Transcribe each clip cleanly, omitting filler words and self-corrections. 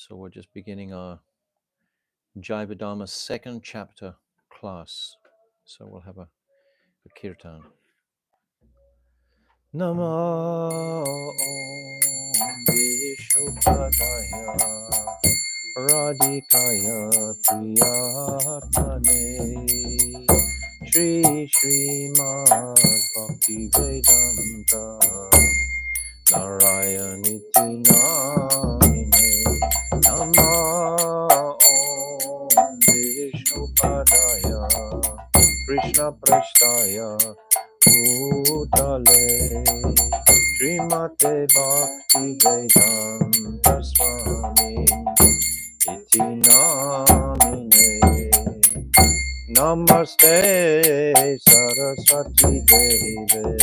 So we're just beginning our Jaiva Dharma second chapter class. So we'll have a kirtan. Namo Vishnupadaya Radhikaya Priyatmane Shri Srimad Bhakti Vedanta Narayaniti Namine Namo Vishnupadaya Krishna Prasthaya Bhutale Srimate Bhakti Vedanta Swami Iti Namine Namaste Saraswati Deve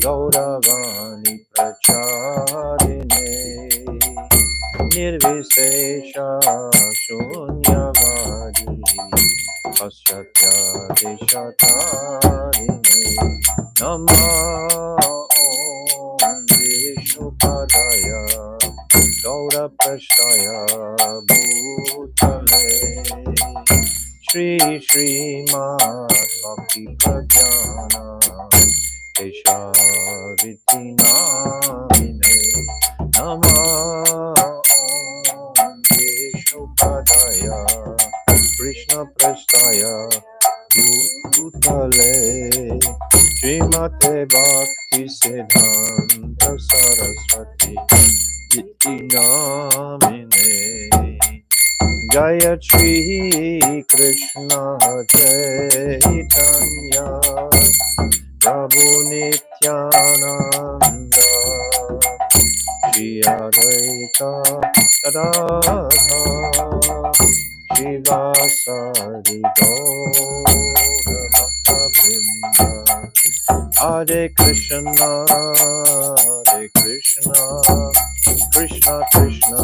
Gauravani Pracharine Nirvisesha Shunyavadi Pasyatya Deshatarine Nama Om Vishnupadaya Gaura Prasthaya Bhutale Shri Srimad Bhakti Pradyana Keshaviti Namine Nama Om Vishnupadaya Krishna Prasthaya Bhutale Srimate Bhakti Siddhanta Saraswati Iti Namine Jaya Shri Krishna Chaitanya Prabhu Nityananda Shri Advaita Gadadhara Shivasari Gaura Bhakta-vrinda Hare Krishna Krishna Krishna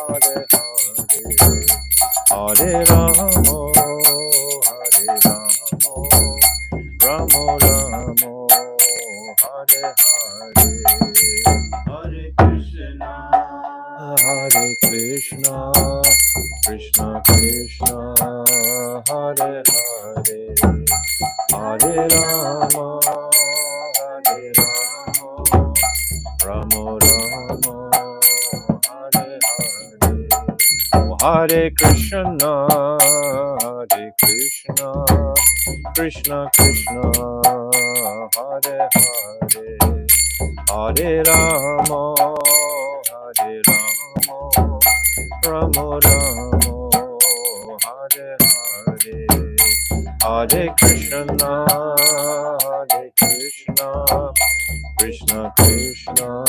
Hare Hare Hare Ramo Ramo Ramo Hare Hare Hare Krishna Krishna Krishna Hare Hare Hare Rama Ramo Ramo Hare Hare Hare Krishna Krishna Krishna Hare Hare Hare Rama Ramo Ramo Hare Hare Hare Krishna Krishna Krishna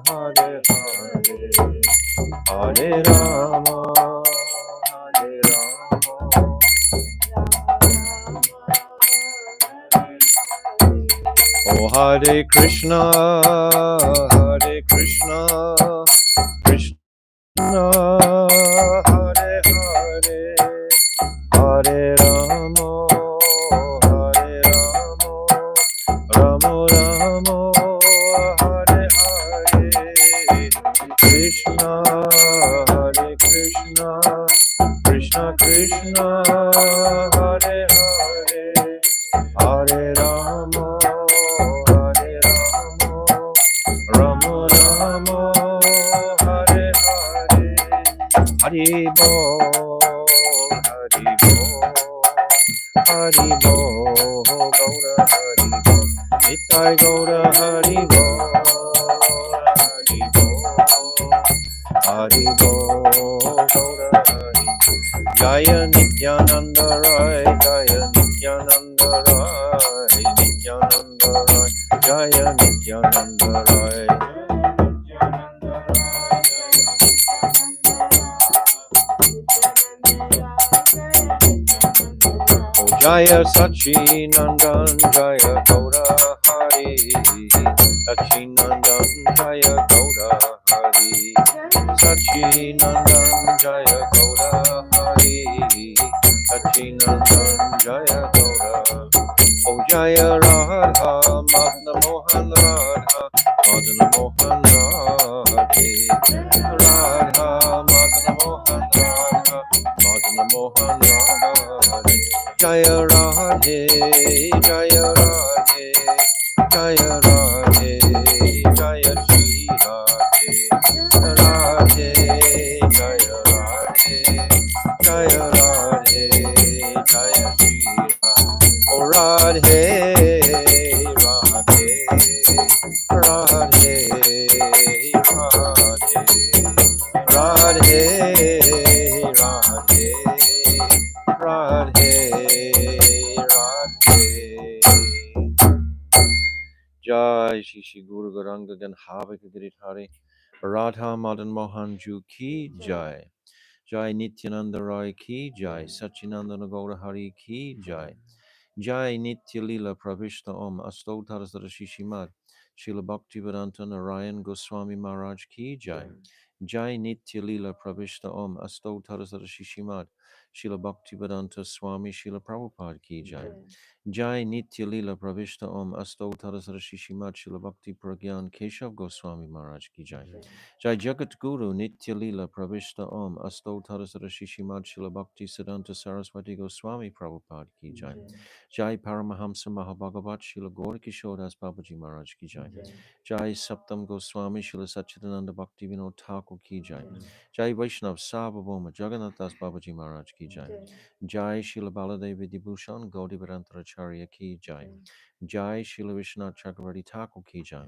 Hare Hare Hare Rama Oh Hare Krishna Krishna Hare Hare Hare Ramo Ramo Ramo Hare Hare Krishna Krishna Krishna Hare Hare Hare Ramo Ramo Ramo Hare Hare Hari Bol Hari Bol Gaura Hari Bol Nitai Gaura Hari Bol Hari Bol Gaura Hari Bol Jaya Nityananda Rai Jaya Nityananda Rai Nityananda Rai Jaya Nityananda Rai Jaya Sachi Nandan Jaya Gaura Hari Sachi Nandan Jaya Gaura Hari Sachi Nandan Jaya Gaura Hari Sachi Nandan Jaya Gaura Oh Jaya Radha Madana Mohan Radha Madana Mohan Radhe Radhe Jaya Radhe, Jaya Radhe, Jaya Radhe, Jaya Shri Radhe, Radhe, Jaya Radhe, Jaya Radhe, Jaya Shri Radhe. Oh Radhe, Radhe, Radhe, Radhe, Radhe, Radhe, Radhe. Jai Shri Shri Guru Garanga Gan Havika Giridhari Radha Madan Mohan Ju Ki Jai. Jai Nityananda Rai Ki Jai. Sachinandana Gaura Hari Ki Jai. Jai Nitya Lila Pravishta Om Astotar Shishimad Srila Bhaktivedanta Narayan Goswami Maharaj Ki Jai. Jai Nitya Lila Pravishta Om Astotar Shishimad Srila Bhaktivedanta Swami Srila Prabhupada Ki Jai. Jai Nitya Lila Pravishta Om Astotar Shishimad Srila Bhakti Pragyan Keshav Goswami Maharaj Ki Jai. Jai Jagat Guru Nitya Lila Pravishta Om Astotar Shishimad Srila Bhakti Siddhanta Saraswati Goswami Prabhupada Ki Jai. Jai Paramahamsa Mahabhagavat Srila Gaura Kishodas Babaji Maharaj Ki Jai. Jai Saptam Goswami Srila Satchidananda Bhakti Vinod Thakur Ki Jai. Jai Vaishnav Sarvabhauma Jagannath Das Babaji Maharaj Ki Jai. Jai Srila Baladevi Dibhushan Gaudi Vedantaracharya Ki Jai. Jai Srila Vishwanath Chakravarti Thakur Ki Jai.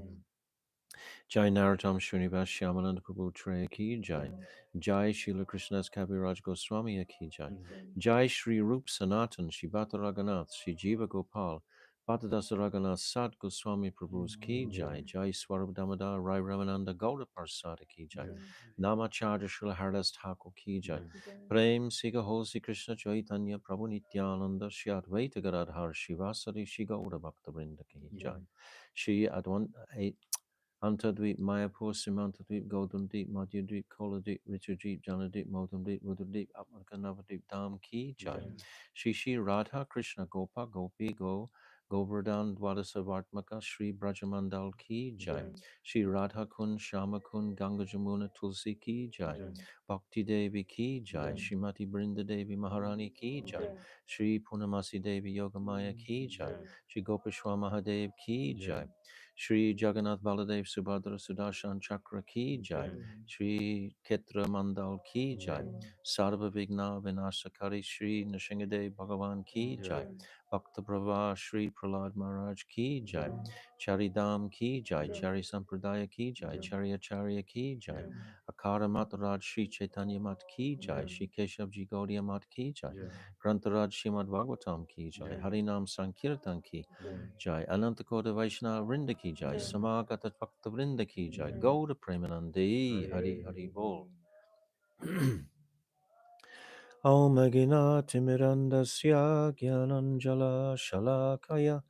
Jai Narottam Srinivas Shyamananda Prabhu Traya Ki Jai. Jai Srila Krishnadas Kaviraj Goswami Ki Jai. Jai Shri Rup Sanatan Shibata Raghunath Shri Jiva Gopal Bhattadasa Raghunath Sat Goswami Prabhu's Ki Jai. Jai Swarup Damodar Rai Ramananda Gauda Parsada Ki Jai. Namacharya Srila Haridas Thakur Ki Jai. Prem Siga Hosi Krishna Chaitanya Prabhu Nityananda Shri Advaita Gadadhar Shivasari Shri Gauda Bhakta Vrinda Ki Jai. Shri Advan Antadweep, Mayapur, Simantadweep, Goldundeep, Madhyadeep, Koladeep, Richardjeep, Janadeep, Modundeep, Rudradeep, Apmakanavadeep, Dham Ki Jai. Shishi Radha Krishna Gopa Gopi Go Govardhan Dwadasavartmaka Sri Brajamandal Ki Jai. Shri Radha Kun Shama Kun Ganga Jamuna Tulsi Ki Jai. Bhakti Devi Ki Jai. Srimati Brinda Devi Maharani Ki Jai. Shri Punamasi Devi Yogamaya Ki Jai. Shri Gopeshwar Mahadev Ki Jai. Shri Jagannath Baladev Subhadra Sudarshan Chakra Ki Jai. Shri Ketra Mandal Ki Jai. Sarva Vigna Vinashakari Shri Nishingadev Bhagavan Ki Jai. Bhakta Prabha Shri Prahlad Maharaj Ki Jai. Charidam Ki Jai. Chari Sampradaya Ki Jai. Chari Acharya Ki Jai. Akara Mataraj Shri Chaitanya Mat Ki Jai. Shri Keshav Ji Gaudiya Mat Ki Jai. Grantaraj Shrimad Bhagavatam Ki Jai. Harinam Sankirtan Ki Jai. Anantakoda Vaishnava Vrinda Ki Jai. Samagata Bhakta Vrinda Ki Jai. Gauda Premanandi Hari Hari Bol. Om Aginati Mirandasya Gyananjala Shalakaya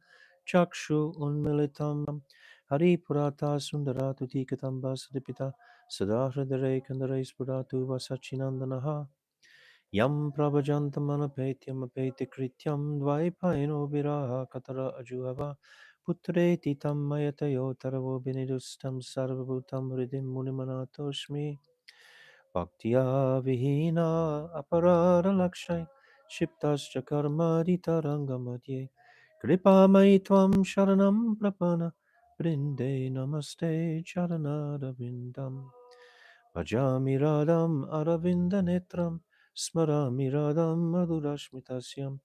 Chakshu Unmilitam Hari Purata Sundaratu Tikatam Basadipita Sadahridare Kandare Spuratu Vasachinandanaha Yam Prabhajantam Anapetyam Apeti Krityam Dvaipaino Viraha Katara Ajuhava Putreti Tam Mayatayo Taravo Binidustam Sarvabhutam Ridim Munimanatoshmi Bhaktiya Vihina Aparara Lakshay Shiptascha Karmadita Rangamadye Kripa Maitvam Sharanam Prapana Brinde Namaste Charanada Vindam Bhajami Radham Aravinda Netram Smarami Radham Madhurashmitasyam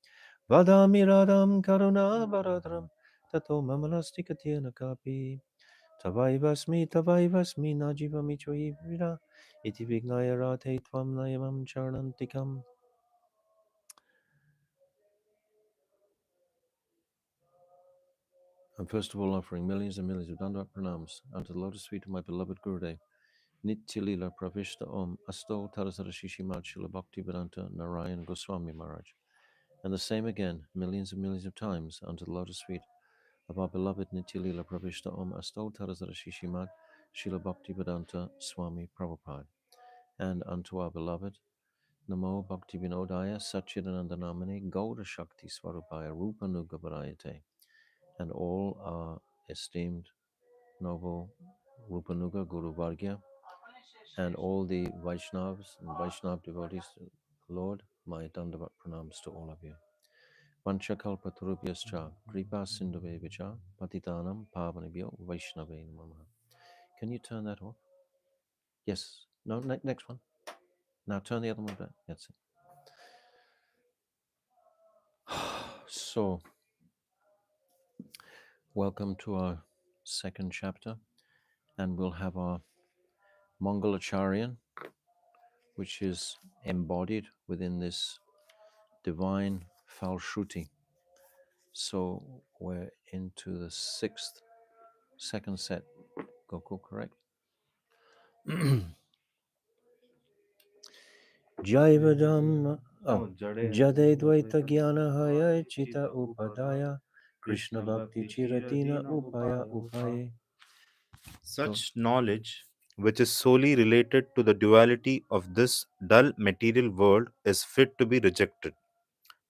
Vadami Radham Karuna Varadram Tato Mamalastikatena Kapi Tavaivasmi Najivami Choivira Iti Vignaya Radhe Tvam Nayamam Charanantikam. I'm first of all offering millions and millions of Dandavat pranams unto the lotus feet of my beloved Gurudev. Nitya Lila Pravishta Om Asto Tarasara Shishimad Shila Bhakti Vedanta Narayan Goswami Maharaj. And the same again, millions and millions of times, unto the lotus feet of our beloved Nitya Lila Pravishta Om Asto Tarasara Shishimad Shila Bhakti Vedanta Swami Prabhupada. And unto our beloved Namo Bhakti Vinodaya Satchidananda Namane Gauda Shakti Swarupaya Rupa Nuga Varayate. And all our esteemed noble Rupanuga Guru Vargya and all the Vaishnavas and Vaishnav devotees, Lord, my Dandavat pranams to all of you. Vanchakalpatarubhyascha kripa sindhuvevacha patitanam pavanebhyo vaishnave namaha. Can you turn that off? Yes. No, next one. Now turn the other one back. That's it. So, welcome to our second chapter, and we'll have our Mangalacharyan, which is embodied within this divine Falshruti. So we're into the second set. Gokul, correct? Jaiva Dhamma. Jade Dvaita Jnana Haya Chita Upadaya Krishna Bhakti Chiratina Upaya Upaye. Such knowledge, which is solely related to the duality of this dull material world, is fit to be rejected,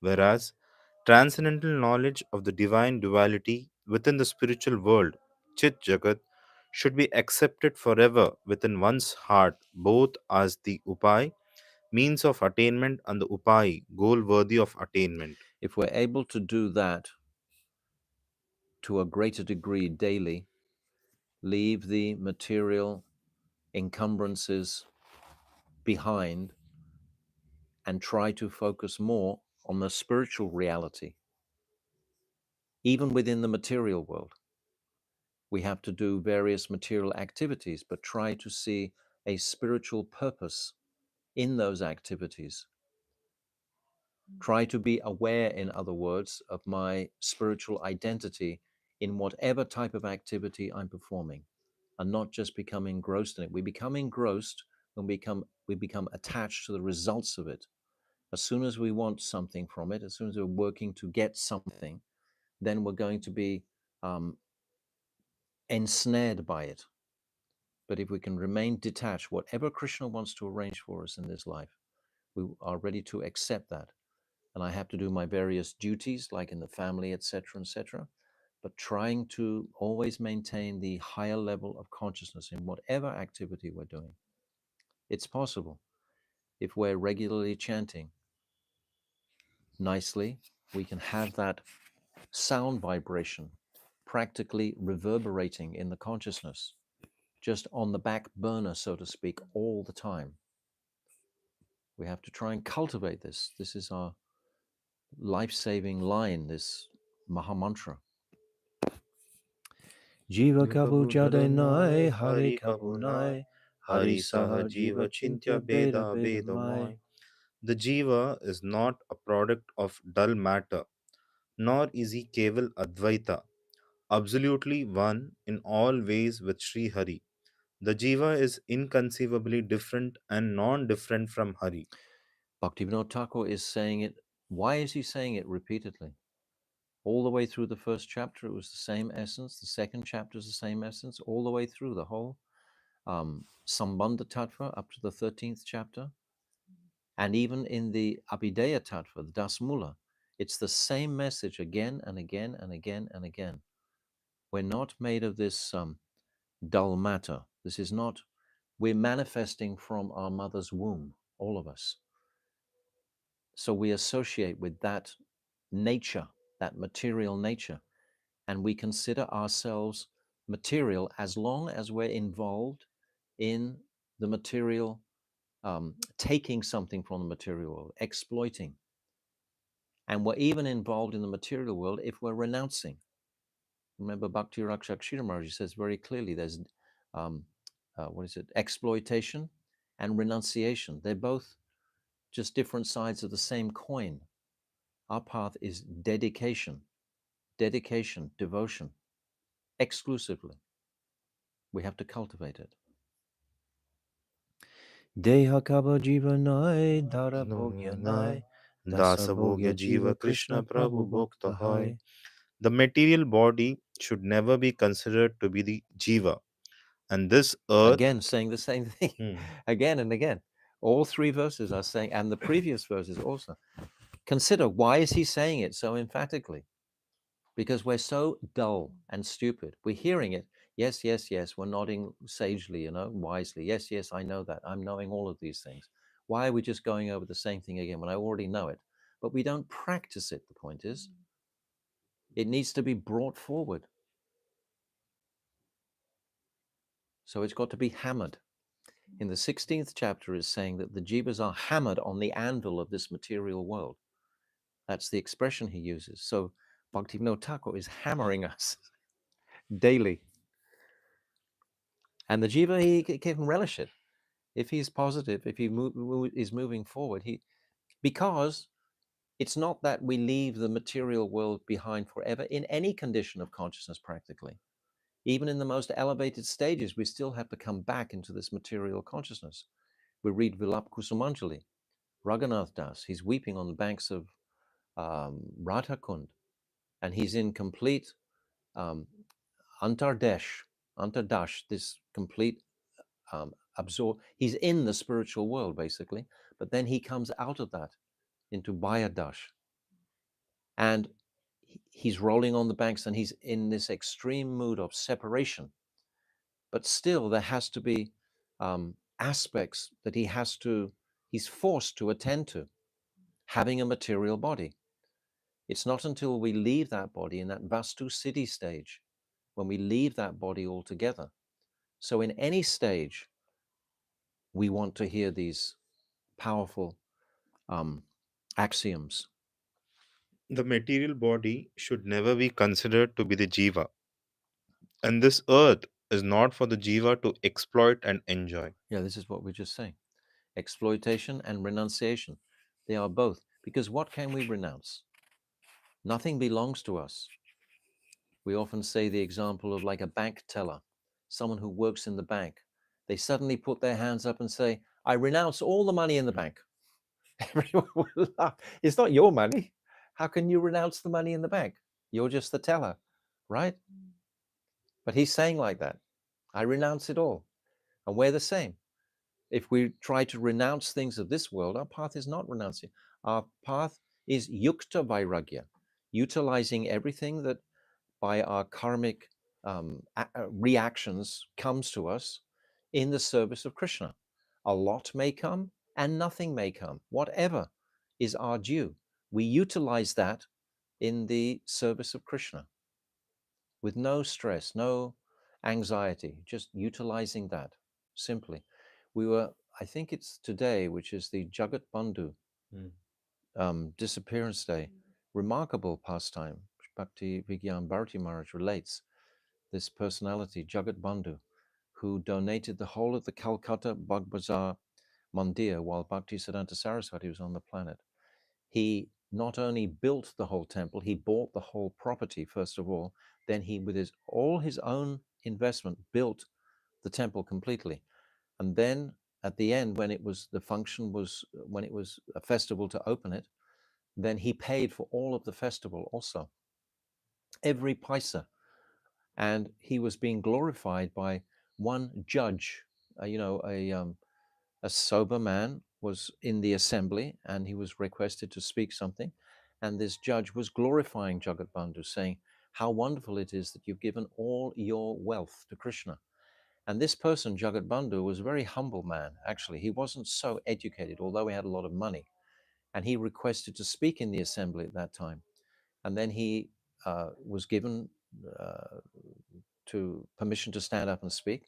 whereas transcendental knowledge of the divine duality within the spiritual world, Chit Jagat, should be accepted forever within one's heart, both as the Upai, means of attainment, and the Upai, goal worthy of attainment. If we're able to do that to a greater degree daily, leave the material encumbrances behind and try to focus more on the spiritual reality, even within the material world. We have to do various material activities, but try to see a spiritual purpose in those activities. Try to be aware, in other words, of my spiritual identity in whatever type of activity I'm performing, and not just become engrossed in it. We become engrossed when we become attached to the results of it. As soon as we want something from it, as soon as we're working to get something, then we're going to be ensnared by it. But if we can remain detached, whatever Krishna wants to arrange for us in this life, we are ready to accept that. And I have to do my various duties, like in the family, etc., etc., but trying to always maintain the higher level of consciousness in whatever activity we're doing. It's possible. If we're regularly chanting nicely, we can have that sound vibration practically reverberating in the consciousness, just on the back burner, so to speak, all the time. We have to try and cultivate this. This is our life-saving line, this Mahamantra. Jiva kabu jadanai, Hari kabunai, Hari saha jiva chintya beda beda mai. The Jiva is not a product of dull matter, nor is he Keval Advaita, absolutely one in all ways with Sri Hari. The Jiva is inconceivably different and non different from Hari. Bhaktivinoda Thakur is saying it. Why is he saying it repeatedly? All the way through the first chapter, it was the same essence. The second chapter is the same essence. All the way through the whole Sambandha Tattva up to the 13th chapter. And even in the Abhideya Tattva, the Dasmula, it's the same message again and again and again and again. We're not made of this dull matter. This is not, we're manifesting from our mother's womb, all of us. So we associate with that nature, that material nature, and we consider ourselves material as long as we're involved in the material, taking something from the material world, exploiting. And we're even involved in the material world if we're renouncing. Remember, Bhakti Rakshak Maharaj says very clearly there's, exploitation and renunciation. They're both just different sides of the same coin. Our path is dedication, devotion, exclusively. We have to cultivate it. Deha kaba jivanai, dara bhogyanai, dasa bhogya Dasabhogya jiva Jiva Krishna Krishna Prabhu Prabhu Bhokta Bhokta hai. Hai. The material body should never be considered to be the Jiva. And this earth, Again, saying the same thing again and again. All three verses are saying, and the previous verses also. Consider, why is he saying it so emphatically? Because we're so dull and stupid. We're hearing it. Yes, yes, yes. We're nodding sagely, wisely. Yes, yes, I know that. I'm knowing all of these things. Why are we just going over the same thing again when I already know it? but we don't practice it. The point is, it needs to be brought forward. So it's got to be hammered. In the 16th chapter is saying that the jivas are hammered on the anvil of this material world. That's the expression he uses. So Bhaktivinoda Thakur is hammering us daily. And the jiva, he can relish it. If he's positive, if he is moving forward, because it's not that we leave the material world behind forever in any condition of consciousness practically. Even in the most elevated stages, we still have to come back into this material consciousness. We read Vilap Kusumanjali, Raghunath Das, he's weeping on the banks of Radha Kund, and he's in complete um, antardash, this complete he's in the spiritual world basically, but then he comes out of that into Bayadash, and he's rolling on the banks and he's in this extreme mood of separation. But still, there has to be aspects that he's forced to attend to, having a material body. It's not until we leave that body in that Vastu Siddhi stage, when we leave that body altogether. So in any stage, we want to hear these powerful axioms. The material body should never be considered to be the jiva, and this earth is not for the jiva to exploit and enjoy. Yeah, this is what we're just saying. Exploitation and renunciation, they are both. Because what can we renounce? Nothing belongs to us. We often say the example of like a bank teller, someone who works in the bank. They suddenly put their hands up and say, I renounce all the money in the bank. Everyone will laugh. It's not your money. How can you renounce the money in the bank? You're just the teller, right? But he's saying like that. I renounce it all. And we're the same. If we try to renounce things of this world, our path is not renouncing. Our path is yukta vairagya, utilizing everything that by our karmic reactions comes to us in the service of Krishna. A lot may come and nothing may come. Whatever is our due, we utilize that in the service of Krishna with no stress, no anxiety, just utilizing that simply. I think it's today, which is the Jagat Bandhu disappearance day. Remarkable pastime. Bhakti Vigyan Bharati Maharaj relates this personality, Jagat Bandhu, who donated the whole of the Calcutta Bag Bazaar Mandir while Bhakti Siddhanta Saraswati was on the planet. He not only built the whole temple, he bought the whole property, first of all. Then he, with all his own investment, built the temple completely. And then at the end, when it was when it was a festival to open it, then he paid for all of the festival also, every paisa. And he was being glorified by one judge, a sober man was in the assembly and he was requested to speak something. And this judge was glorifying Jagat Bandhu, saying, how wonderful it is that you've given all your wealth to Krishna. And this person, Jagat Bandhu, was a very humble man, actually. He wasn't so educated, although he had a lot of money. And he requested to speak in the assembly at that time. And then he was given to permission to stand up and speak.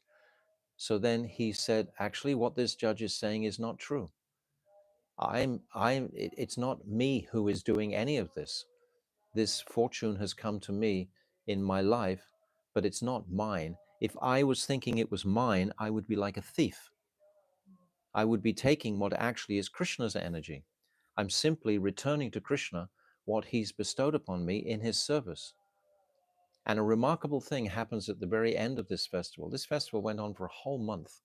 So then he said, actually, what this judge is saying is not true. It's not me who is doing any of this. This fortune has come to me in my life, but it's not mine. If I was thinking it was mine, I would be like a thief. I would be taking what actually is Krishna's energy. I'm simply returning to Krishna what he's bestowed upon me in his service. And a remarkable thing happens at the very end of this festival. This festival went on for a whole month.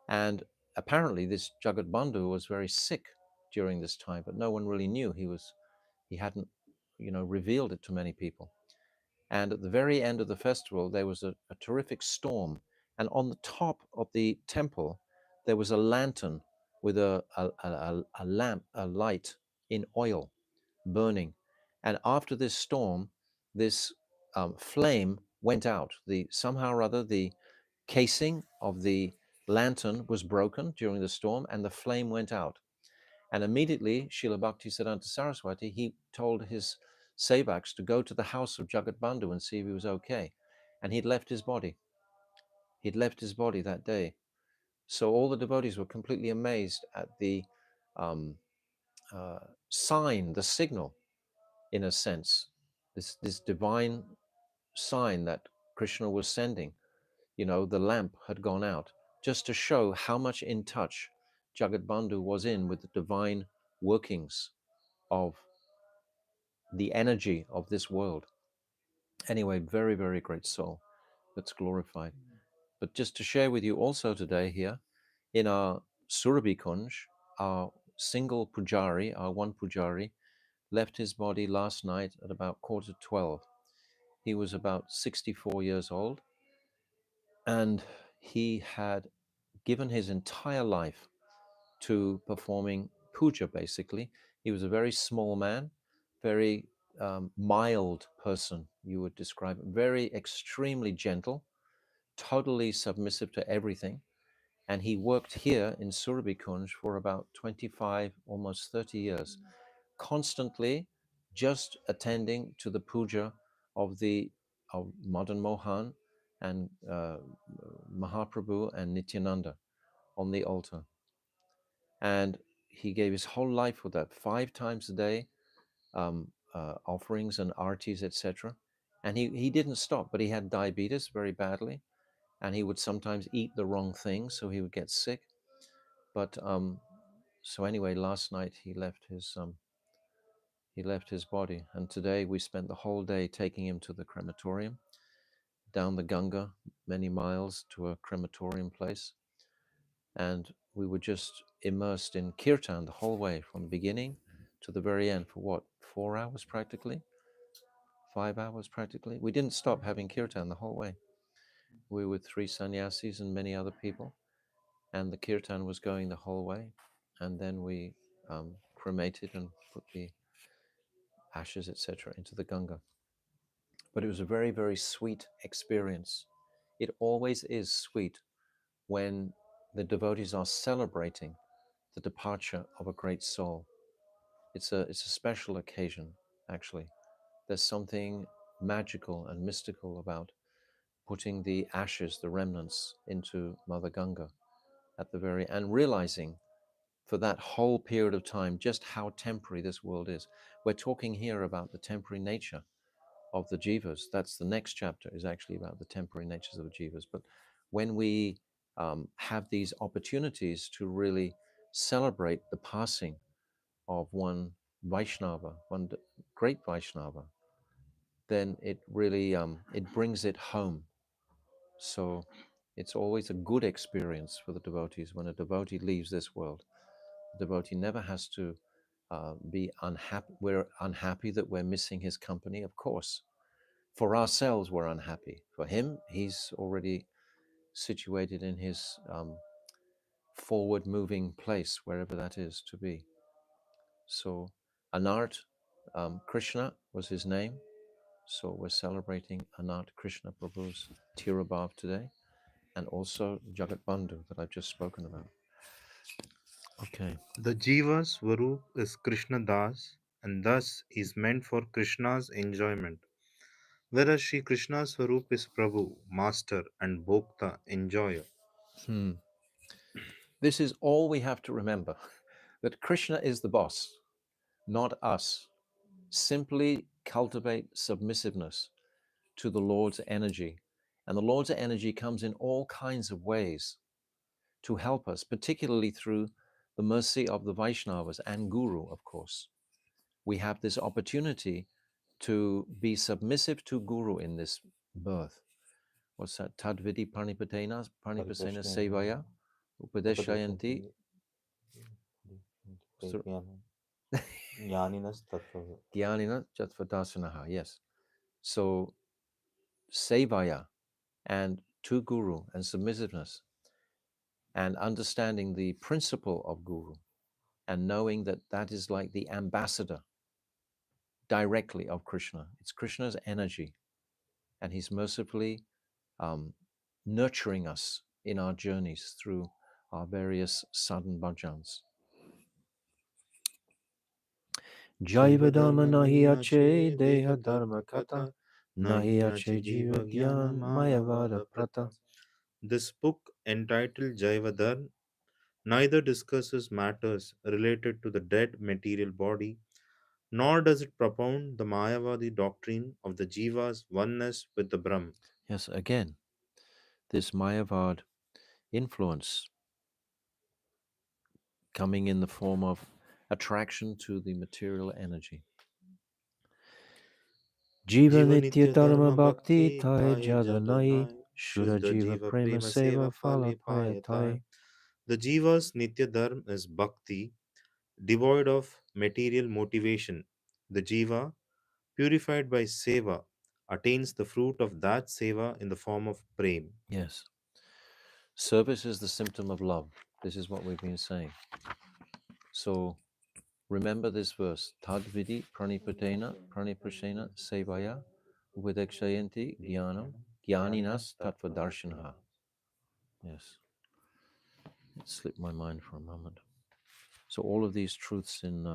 And apparently this Jagat Bandhu was very sick during this time, but no one really knew. He hadn't, revealed it to many people. And at the very end of the festival, there was a terrific storm. And on the top of the temple, there was a lantern with a lamp, a light in oil burning. And after this storm, this flame went out. Somehow or other, the casing of the lantern was broken during the storm and the flame went out. And immediately, Srila Bhaktisiddhanta Saraswati, he told his sevaks to go to the house of Jagat Bandhu and see if he was okay. And he'd left his body. He'd left his body that day. So all the devotees were completely amazed at the um, uh, sign, the signal, in a sense, this divine sign that Krishna was sending. You know, the lamp had gone out, just to show how much in touch Jagat Bandhu was in with the divine workings of the energy of this world. Anyway, very, very great soul that's glorified. But just to share with you also today here, in our Surabhi Kunj, our single pujari, our one pujari, left his body last night at about 11:45. He was about 64 years old, and he had given his entire life to performing puja, basically. He was a very small man, very mild person, you would describe him, very extremely gentle, totally submissive to everything. And he worked here in Surabhi Kunj for about 25, almost 30 years, constantly just attending to the puja of Madan Mohan and Mahaprabhu and Nityananda on the altar. And he gave his whole life for that, 5 times a day, offerings and artis, etc. And he didn't stop, but he had diabetes very badly, and he would sometimes eat the wrong things, so he would get sick. But so anyway, last night he left his body, and today we spent the whole day taking him to the crematorium, down the Ganga, many miles to a crematorium place, and we were just immersed in kirtan the whole way from the beginning to the very end for what, 4 hours practically, 5 hours practically. We didn't stop having kirtan the whole way. We were with 3 sannyasis and many other people, and the kirtan was going the whole way. And then we cremated and put the ashes, etc., into the Ganga. But it was a very, very sweet experience. It always is sweet when the devotees are celebrating the departure of a great soul. It's a special occasion, actually. There's something magical and mystical about putting the ashes, the remnants, into Mother Ganga at the very and realizing for that whole period of time just how temporary this world is. We're talking here about the temporary nature of the jivas. That's the next chapter, is actually about the temporary natures of the jivas. But when we have these opportunities to really celebrate the passing of one Vaishnava, one great Vaishnava, then it really it brings it home. So it's always a good experience for the devotees when a devotee leaves this world. The devotee never has to be unhappy. We're unhappy that we're missing his company, of course. For ourselves, we're unhappy. For him, he's already situated in his forward moving place, wherever that is to be. So, Anart Krishna was his name. So, we're celebrating Anart Krishna Prabhu's Tirabhav today, and also Jagat Bandhu that I've just spoken about. Okay. The Jiva Swarup is Krishna Das and thus is meant for Krishna's enjoyment, whereas Sri Krishna's Swarup is Prabhu, Master and Bhokta, Enjoyer. Hmm. This is all we have to remember, that Krishna is the boss, not us. Simply cultivate submissiveness to the Lord's energy. And the Lord's energy comes in all kinds of ways to help us, particularly through the mercy of the Vaishnavas and Guru, of course. We have this opportunity to be submissive to Guru in this birth. What's that? Tadvidi Pranipatena Sevaya Upadeshayanti Jnanina Jatvadasanaha. Yes. So Sevaya and to Guru and submissiveness and understanding the principle of Guru and knowing that that is like the ambassador directly of Krishna. It's Krishna's energy, and he's mercifully nurturing us in our journeys through our various sadhan bhajans. Jaiva Dharma nahi ache Deha deha Dharma dharma kata kata, Nahi nahiyache ache Jiva jiva gyana Gyan mayavada Mayavada prata. Prata. This book, entitled Jaiva Dharma, neither discusses matters related to the dead material body, nor does it propound the Mayavadi doctrine of the jiva's oneness with the Brahm. Yes, again, this Mayavad influence coming in the form of attraction to the material energy. Jiva Jiva Nitya nitya Dharma dharma Bhakti bhakti Thai thai Jadanai jadanai, Shuddha shuddha Jiva jiva Prema prema Seva seva Phala phale Paya payatai. Thai. The jiva's nitya dharma is bhakti, devoid of material motivation. The jiva, purified by seva, attains the fruit of that seva in the form of prem. Yes. Service is the symptom of love. This is what we've been saying. So remember this verse. Tadvidi pranipashena sevaya upadekshayanti jnanam jnaninas tattvadarshinaha. Yes. It slipped my mind for a moment. So all of these truths in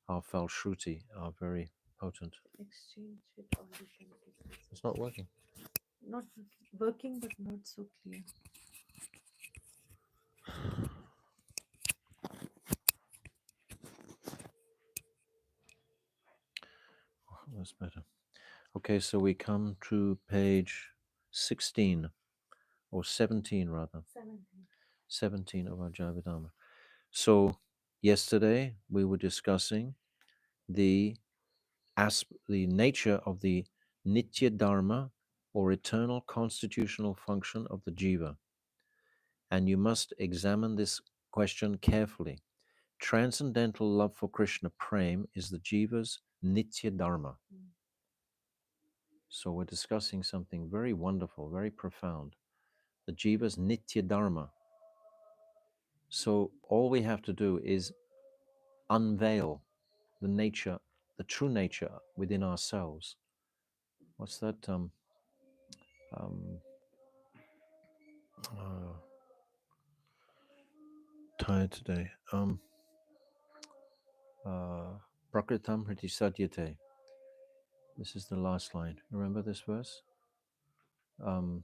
our Falshruti are very potent. Exchange it audition. It's not working. Not working, but not so clear. That's better. Okay, so we come to page 16, or 17 rather. 17 of our Jaiva Dharma. So yesterday we were discussing the the nature of the Nitya Dharma, or eternal constitutional function of the jiva. And you must examine this question carefully. Transcendental love for Krishna Prem is the jiva's Nitya Dharma. So we're discussing something very wonderful, very profound. The jiva's Nitya Dharma. So all we have to do is unveil the nature, the true nature within ourselves. What's that? Um, uh, Tired today. Prakritam Hriti Satyate. This is the last line. Remember this verse? Um,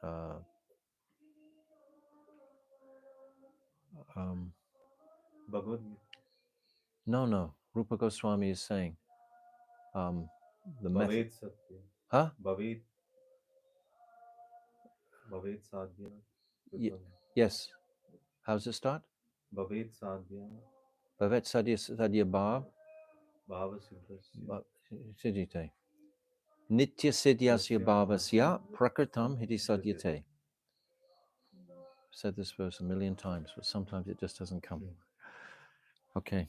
uh, um, Bhagavad no. Rupa Goswami is saying the method. Bhavet Satya. Huh? Bhavet Bhavet Sadhya. Yes. How's it start? Bhavet Sadhya. Bhavet Sadhya Sadhya Bhav Bhava Siddhasya. Siddhite. Nitya Siddhyasya Bhavasya Prakritam Hiti Sadyate. Said this verse a million times, but sometimes it just doesn't come. Okay.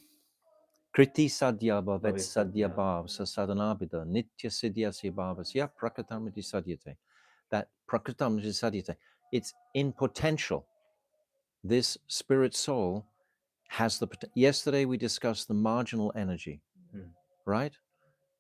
Kriti Sadhya Bhavet Sadhya Bhav Sasadanabhida Nitya Siddhyasya Bhavasya Prakritam Hiti Sadyate. That Prakritam Hiti Sadyate. It's in potential. This spirit soul has the yesterday we discussed the marginal energy, right?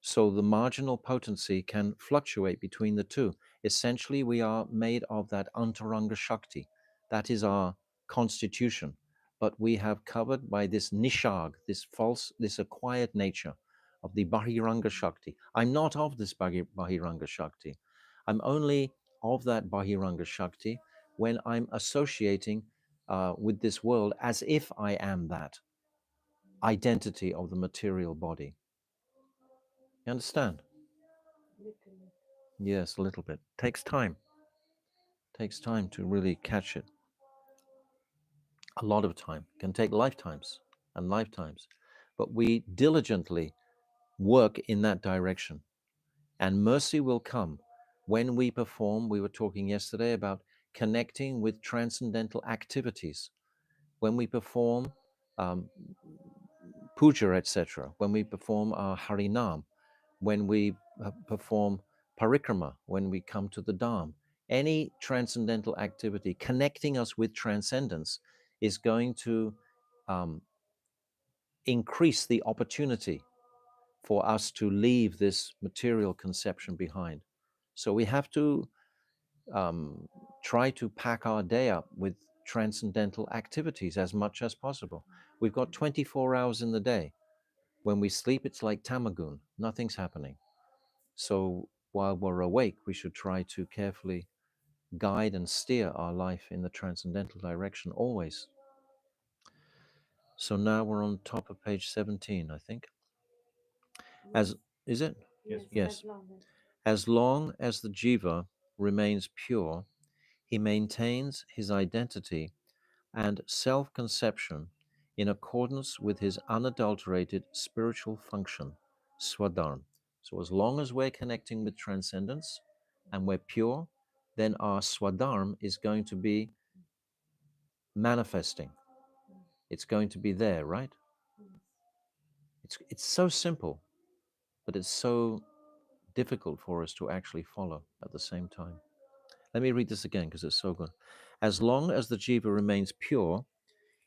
So the marginal potency can fluctuate between the two. Essentially, we are made of that antaranga shakti. That is our constitution. But we have covered by this nishag, this false, this acquired nature of the bahiranga shakti. I'm not of this bahiranga shakti. I'm only of that bahiranga shakti when I'm associating with this world as if I am that identity of the material body. You understand? Yes, a little bit. Takes time. Takes time to really catch it. A lot of time. Can take lifetimes and lifetimes. But we diligently work in that direction. And mercy will come when we perform. We were talking yesterday about connecting with transcendental activities. When we perform um, puja, etc., when we perform our harinam, when we perform parikrama, when we come to the dham, any transcendental activity connecting us with transcendence is going to um, increase the opportunity for us to leave this material conception behind. So we have to try to pack our day up with transcendental activities as much as possible. We've got 24 hours in the day. When we sleep, it's like tamagun, nothing's happening. So while we're awake, we should try to carefully guide and steer our life in the transcendental direction always. So now we're on top of page 17, I think. As is it? Yes, Yes. as long as. As long as the jiva remains pure, he maintains his identity and self-conception in accordance with his unadulterated spiritual function, swadharma. So as long as we're connecting with transcendence and we're pure, then our swadharma is going to be manifesting. It's going to be there, right? It's so simple, but it's so difficult for us to actually follow at the same time. Let me read this again because it's so good. As long as the jiva remains pure,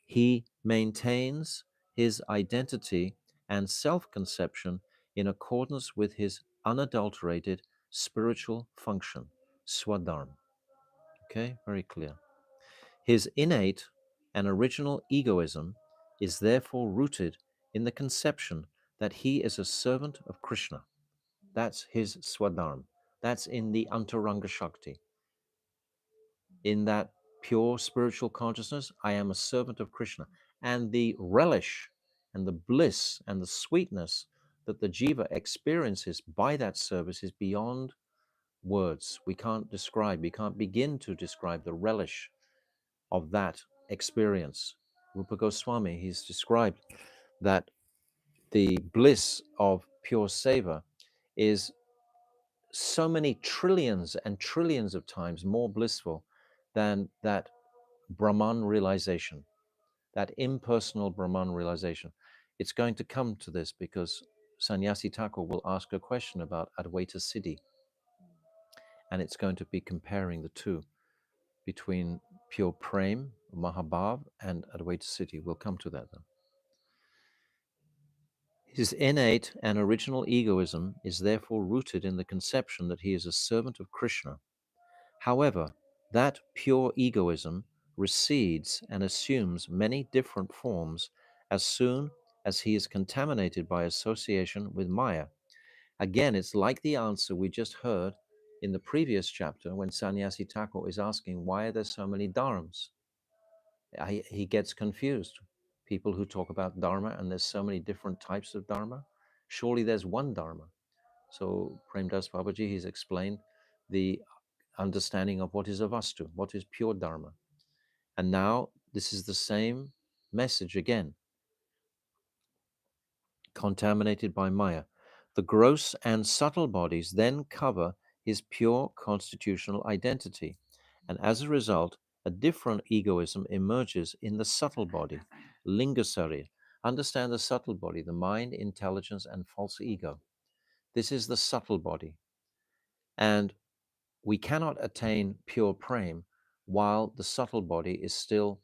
he maintains his identity and self-conception in accordance with his unadulterated spiritual function, swadharma. Okay, very clear. His innate and original egoism is therefore rooted in the conception that he is a servant of Krishna. That's his swadharma. That's in the Antaranga Shakti. In that pure spiritual consciousness, I am a servant of Krishna. And the relish and the bliss and the sweetness that the jiva experiences by that service is beyond words. We can't describe, we can't begin to describe the relish of that experience. Rupa Goswami, he's described that the bliss of pure seva is so many trillions and trillions of times more blissful than that Brahman realization, that impersonal Brahman realization. It's going to come to this because Sannyasi Thakur will ask a question about Advaita Siddhi, and it's going to be comparing the two between pure Prem, Mahabhav, and Advaita Siddhi. We'll come to that though. His innate and original egoism is therefore rooted in the conception that he is a servant of Krishna. However, that pure egoism recedes and assumes many different forms as soon as he is contaminated by association with Maya. Again, it's like the answer we just heard in the previous chapter when Sannyasi Thakur is asking, why are there so many dharmas? He gets confused. People who talk about dharma and there's so many different types of dharma, surely there's one dharma. So Premdas Babaji, he's explained the understanding of what is a vastu, what is pure dharma. And now this is the same message again, contaminated by Maya. The gross and subtle bodies then cover his pure constitutional identity. And as a result, a different egoism emerges in the subtle body, lingasarya. Understand the subtle body, the mind, intelligence, and false ego. This is the subtle body. And we cannot attain pure prem while the subtle body is still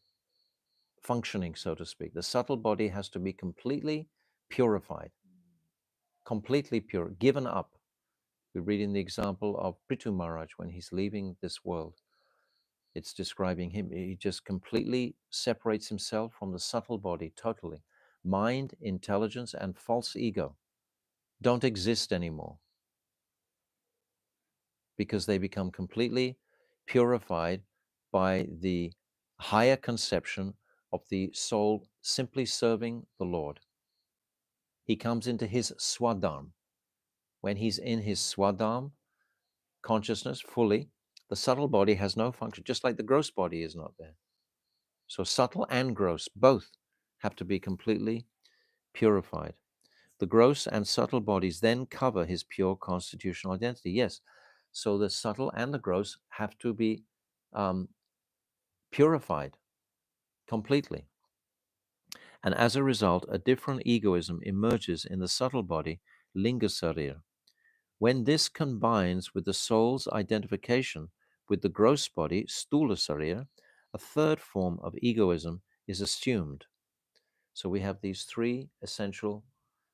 functioning, so to speak. The subtle body has to be completely purified, completely pure, given up. We read in the example of Prithu Maharaj when he's leaving this world. It's describing him. He just completely separates himself from the subtle body totally. Mind, intelligence, and false ego don't exist anymore because they become completely purified by the higher conception of the soul simply serving the Lord. He comes into his swadharma. When he's in his swadharma consciousness fully, the subtle body has no function, just like the gross body is not there. So subtle and gross both have to be completely purified. The gross and subtle bodies then cover his pure constitutional identity. Yes, so the subtle and the gross have to be purified completely. And as a result, a different egoism emerges in the subtle body, lingasarya. When this combines with the soul's identification with the gross body, sthulasarya, a third form of egoism is assumed. So we have these three essential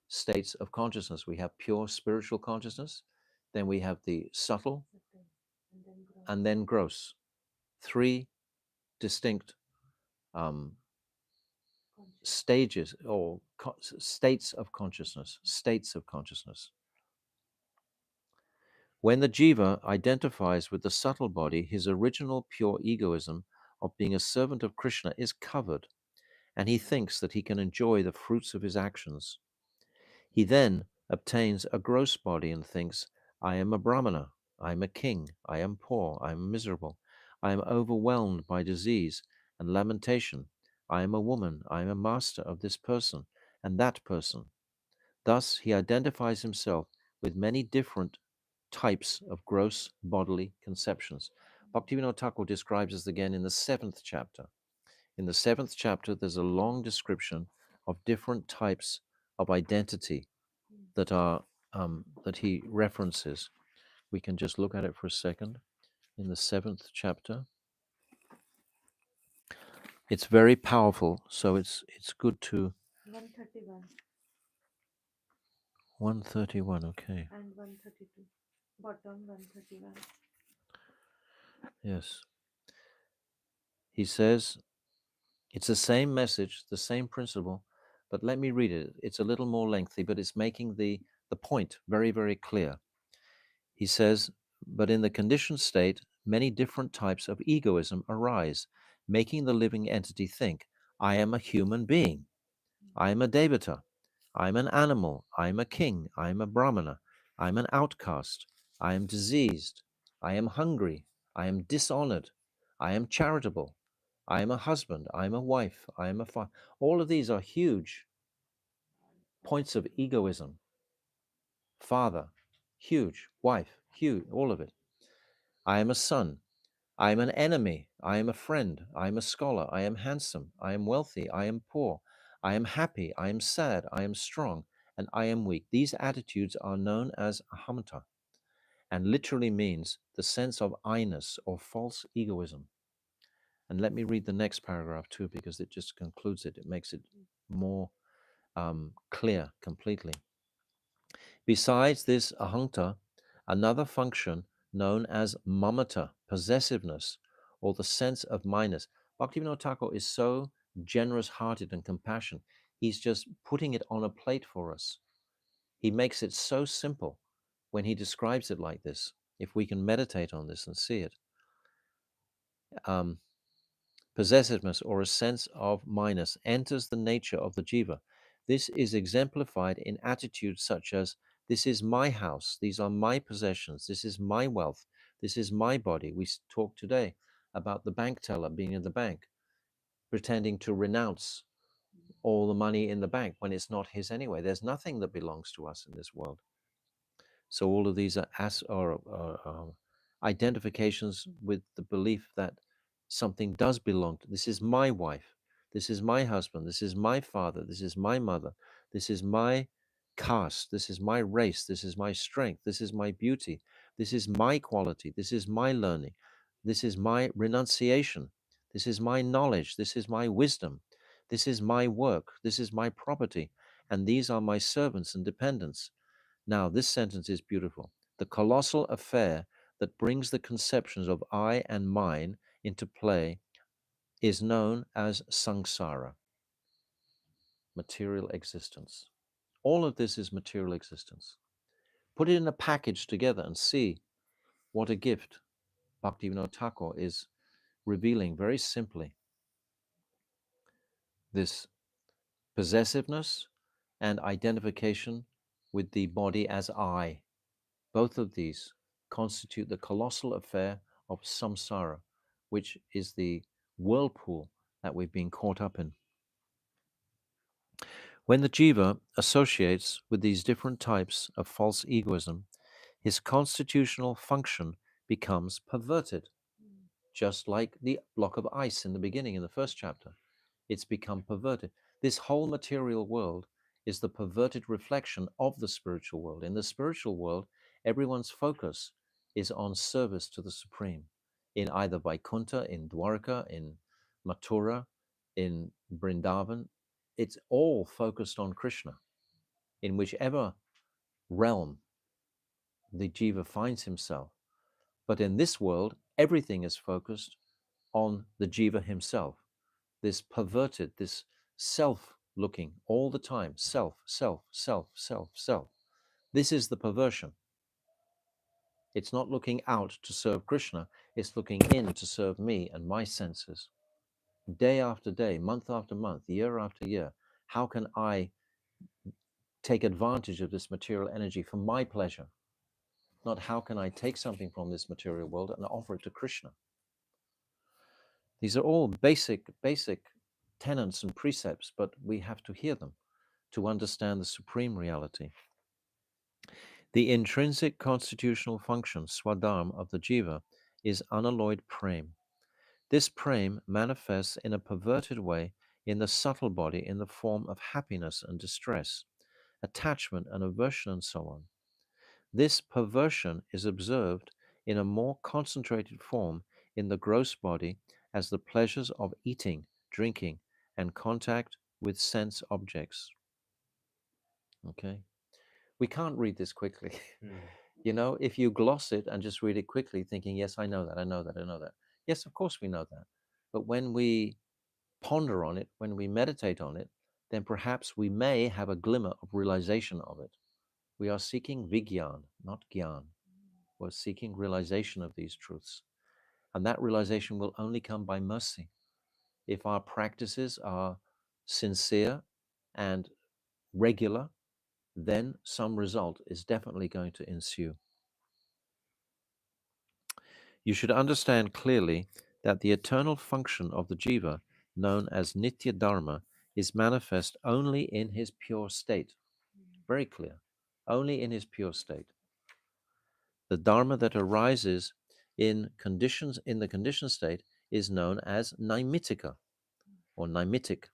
states of consciousness. We have pure spiritual consciousness, then we have the subtle, and then gross. Three distinct stages or states of consciousness, states of consciousness. When the jiva identifies with the subtle body, his original pure egoism of being a servant of Krishna is covered, and he thinks that he can enjoy the fruits of his actions. He then obtains a gross body and thinks, I am a brahmana, I am a king, I am poor, I am miserable, I am overwhelmed by disease and lamentation, I am a woman, I am a master of this person and that person. Thus, he identifies himself with many different types of gross bodily conceptions. Bhaktivinoda Thakur describes this again in the 7th chapter. In the 7th chapter, there's a long description of different types of identity that are that he references. We can just look at it for a second. In the 7th chapter, it's very powerful, so it's good to 131 131. Okay. and 132. Bottom 131. Yes. He says it's the same message, the same principle, but let me read it. It's a little more lengthy, but it's making the point very, very clear. He says, but in the conditioned state, many different types of egoism arise, making the living entity think, I am a human being, I am a devata, I am an animal, I am a king, I am a brahmana, I am an outcast, I am diseased, I am hungry, I am dishonored, I am charitable, I am a husband, I am a wife, I am a father. All of these are huge points of egoism. Father, huge. Wife, huge. All of it. I am a son. I am an enemy. I am a friend. I am a scholar. I am handsome. I am wealthy. I am poor. I am happy. I am sad. I am strong. And I am weak. These attitudes are known as ahamta and literally means the sense of I-ness or false egoism. And let me read the next paragraph too, because it just concludes it. It makes it more clear completely. Besides this ahamta, another function known as mamata, possessiveness, or the sense of minus. Bhaktivinoda Thakur is so generous-hearted and compassionate. He's just putting it on a plate for us. He makes it so simple when he describes it like this. If we can meditate on this and see it. Possessiveness or a sense of minus enters the nature of the jiva. This is exemplified in attitudes such as, this is my house, these are my possessions, this is my wealth, this is my body. We talked today about the bank teller being in the bank, pretending to renounce all the money in the bank when it's not his anyway. There's nothing that belongs to us in this world. So all of these are identifications with the belief that something does belong to. This is my wife. This is my husband. This is my father. This is my mother. This is my caste. This is my race. This is my strength. This is my beauty. This is my quality. This is my learning. This is my renunciation. This is my knowledge. This is my wisdom. This is my work. This is my property. And these are my servants and dependents. Now, this sentence is beautiful. The colossal affair that brings the conceptions of I and mine into play is known as samsara, material existence. All of this is material existence. Put it in a package together and see what a gift Bhaktivinoda Thakur is revealing very simply. This possessiveness and identification with the body as I. Both of these constitute the colossal affair of samsara, which is the whirlpool that we've been caught up in. When the jiva associates with these different types of false egoism, his constitutional function becomes perverted, just like the block of ice in the beginning in the first chapter. It's become perverted. This whole material world is the perverted reflection of the spiritual world. In the spiritual world, everyone's focus is on service to the Supreme, in either Vaikuntha, in Dwarka, in Mathura, in Vrindavan. It's all focused on Krishna. In whichever realm the jiva finds himself. But in this world, everything is focused on the jiva himself, this perverted, this self looking all the time, self, self, self, self, self. This is the perversion. It's not looking out to serve Krishna, it's looking in to serve me and my senses. Day after day, month after month, year after year, how can I take advantage of this material energy for my pleasure? Not how can I take something from this material world and offer it to Krishna? These are all basic tenets and precepts, but we have to hear them to understand the supreme reality. The intrinsic constitutional function, swadharma, of the jiva is unalloyed prem. This prem manifests in a perverted way in the subtle body in the form of happiness and distress, attachment and aversion, and so on. This perversion is observed in a more concentrated form in the gross body as the pleasures of eating, drinking, and contact with sense objects. Okay? We can't read this quickly. You know, if you gloss it and just read it quickly, thinking, yes, I know that, I know that, I know that. Yes, of course we know that. But when we ponder on it, when we meditate on it, then perhaps we may have a glimmer of realization of it. We are seeking vigyan, not gyan. We're seeking realization of these truths. And that realization will only come by mercy. If our practices are sincere and regular, then some result is definitely going to ensue. You should understand clearly that the eternal function of the jiva, known as Nitya Dharma, is manifest only in his pure state. Very clear. Only in his pure state. The Dharma that arises in the conditioned state is known as Naimitika or Naimitic,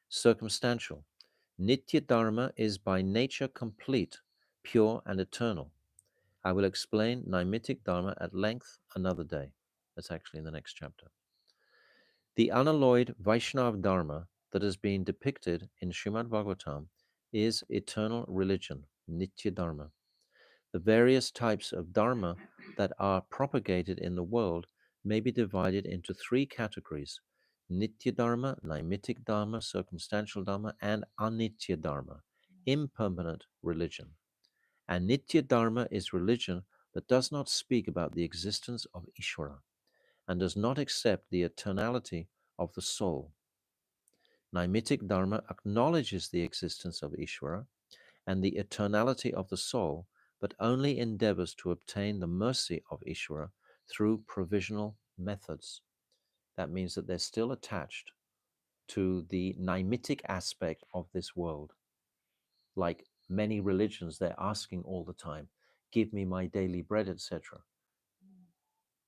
circumstantial. Nitya Dharma is by nature complete, pure, and eternal. I will explain Naimitic Dharma at length another day. That's actually in the next chapter. The unalloyed Vaishnava Dharma that has been depicted in Srimad Bhagavatam is eternal religion, Nitya Dharma. The various types of Dharma that are propagated in the world may be divided into three categories: Nitya Dharma, Naimitic Dharma, circumstantial Dharma, and Anitya Dharma, impermanent religion. And Nitya Dharma is religion that does not speak about the existence of Ishvara and does not accept the eternality of the soul. Naimitic Dharma acknowledges the existence of Ishvara and the eternality of the soul, but only endeavors to obtain the mercy of Ishvara through provisional methods. That means that they're still attached to the naimitic aspect of this world. Like many religions, they're asking all the time, give me my daily bread, etc.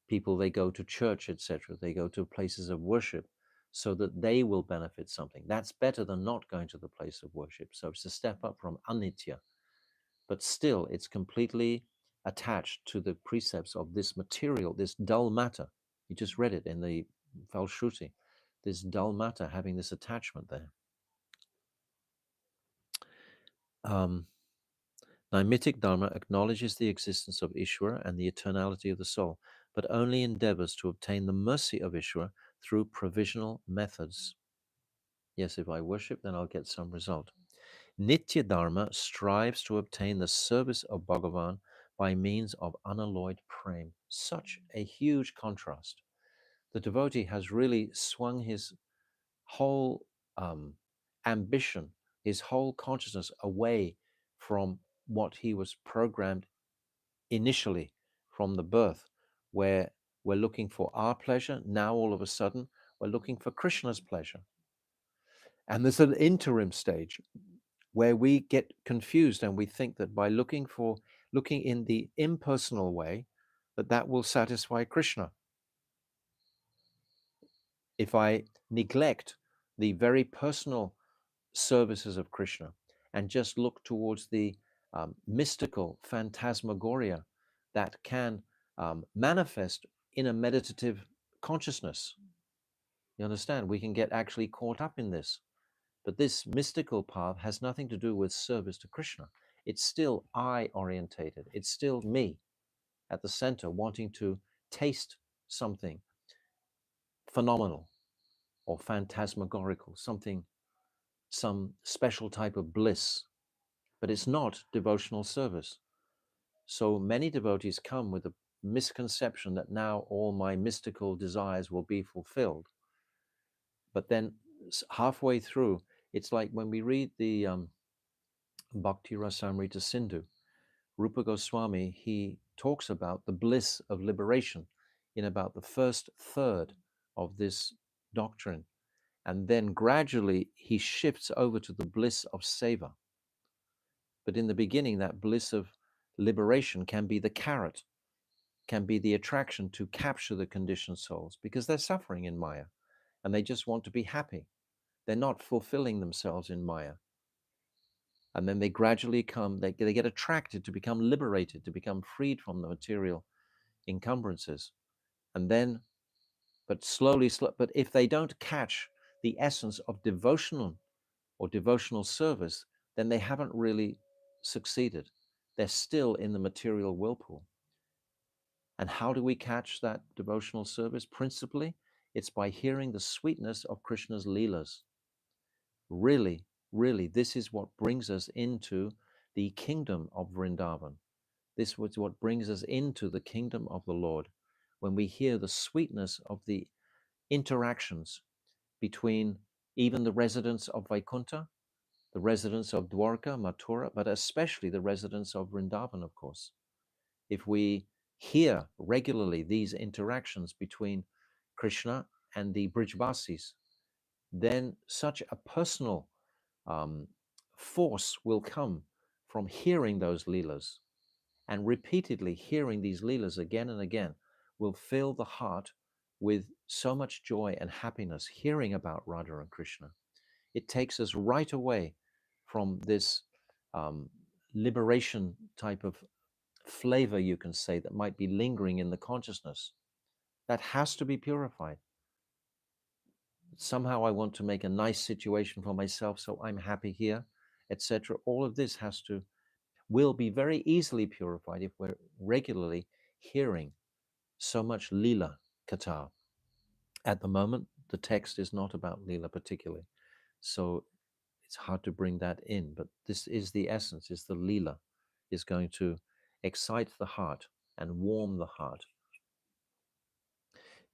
People, they go to church, etc. They go to places of worship so that they will benefit something. That's better than not going to the place of worship. So it's a step up from anitya, but still it's completely attached to the precepts of this material, this dull matter. You just read it in the Falshruti, this dull matter having this attachment there. Naimitic Dharma acknowledges the existence of Ishvara and the eternality of the soul, but only endeavors to obtain the mercy of Ishvara through provisional methods. Yes, if I worship, then I'll get some result. Nitya Dharma strives to obtain the service of Bhagavan by means of unalloyed prem. Such a huge contrast. The devotee has really swung his whole ambition, his whole consciousness away from what he was programmed initially from the birth, where we're looking for our pleasure. Now, all of a sudden, we're looking for Krishna's pleasure. And there's an interim stage where we get confused and we think that by looking in the impersonal way, that will satisfy Krishna. If I neglect the very personal services of Krishna and just look towards the mystical phantasmagoria that can manifest in a meditative consciousness. You understand? We can get actually caught up in this. But this mystical path has nothing to do with service to Krishna. It's still I orientated. It's still me at the center wanting to taste something phenomenal or phantasmagorical, something some special type of bliss, but it's not devotional service. So many devotees come with a misconception that now all my mystical desires will be fulfilled. But then halfway through, it's like when we read the Bhakti Rasamrita Sindhu, Rupa Goswami, he talks about the bliss of liberation in about the first third of this doctrine. And then gradually he shifts over to the bliss of seva. But in the beginning, that bliss of liberation can be the carrot, can be the attraction to capture the conditioned souls because they're suffering in Maya and they just want to be happy. They're not fulfilling themselves in Maya. And then they gradually come, they get attracted to become liberated, to become freed from the material encumbrances. And then, but slowly, but if they don't catch the essence of devotional or devotional service, then they haven't really succeeded. They're still in the material whirlpool. And how do we catch that devotional service? Principally, it's by hearing the sweetness of Krishna's Leelas. Really, really, this is what brings us into the kingdom of Vrindavan. This was what brings us into the kingdom of the Lord. When we hear the sweetness of the interactions between even the residents of Vaikuntha, the residents of Dwarka, Mathura, but especially the residents of Vrindavan, of course. If we hear regularly these interactions between Krishna and the Brijvasis, then such a personal force will come from hearing those Leelas, and repeatedly hearing these Leelas again and again will fill the heart with so much joy and happiness hearing about Radha and Krishna. It takes us right away from this um, liberation type of flavor, you can say, that might be lingering in the consciousness. That has to be purified. Somehow I want to make a nice situation for myself, so I'm happy here, etc. All of this will be very easily purified if we're regularly hearing so much Leela Katha. At the moment, the text is not about Leela particularly, so it's hard to bring that in, but this is the essence, is the Leela, is going to excite the heart and warm the heart.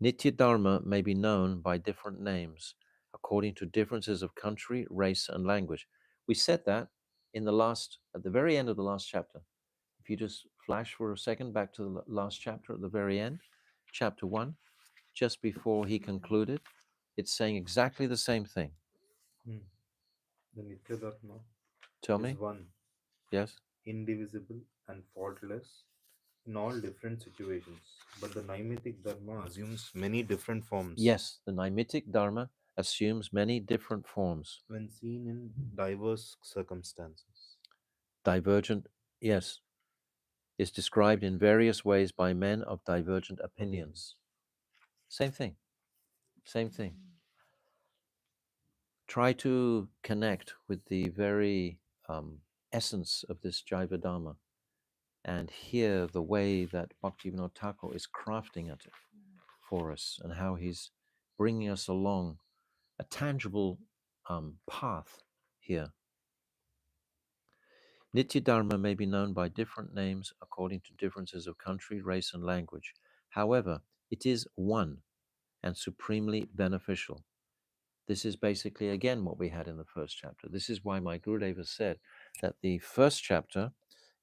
Nitya Dharma may be known by different names according to differences of country, race, and language. We said that at the very end of the last chapter. If you just flash for a second back to the last chapter at the very end, chapter 1, just before he concluded, it's saying exactly the same thing. The Nitya Dharma Tell is me? one, Yes? indivisible, and faultless in all different situations. But the Naimitic Dharma assumes many different forms Yes, the Naimitic Dharma assumes many different forms. when seen in diverse circumstances. Divergent, yes, is described in various ways by men of divergent opinions. Same thing. Same thing. Try to connect with the very essence of this Jaiva Dharma and hear the way that Bhaktivinoda Thakur is crafting it for us and how he's bringing us along a tangible path here. Nitya Dharma may be known by different names according to differences of country, race, and language. However, it is one and supremely beneficial. This is basically, again, what we had in the first chapter. This is why my Gurudeva said that the first chapter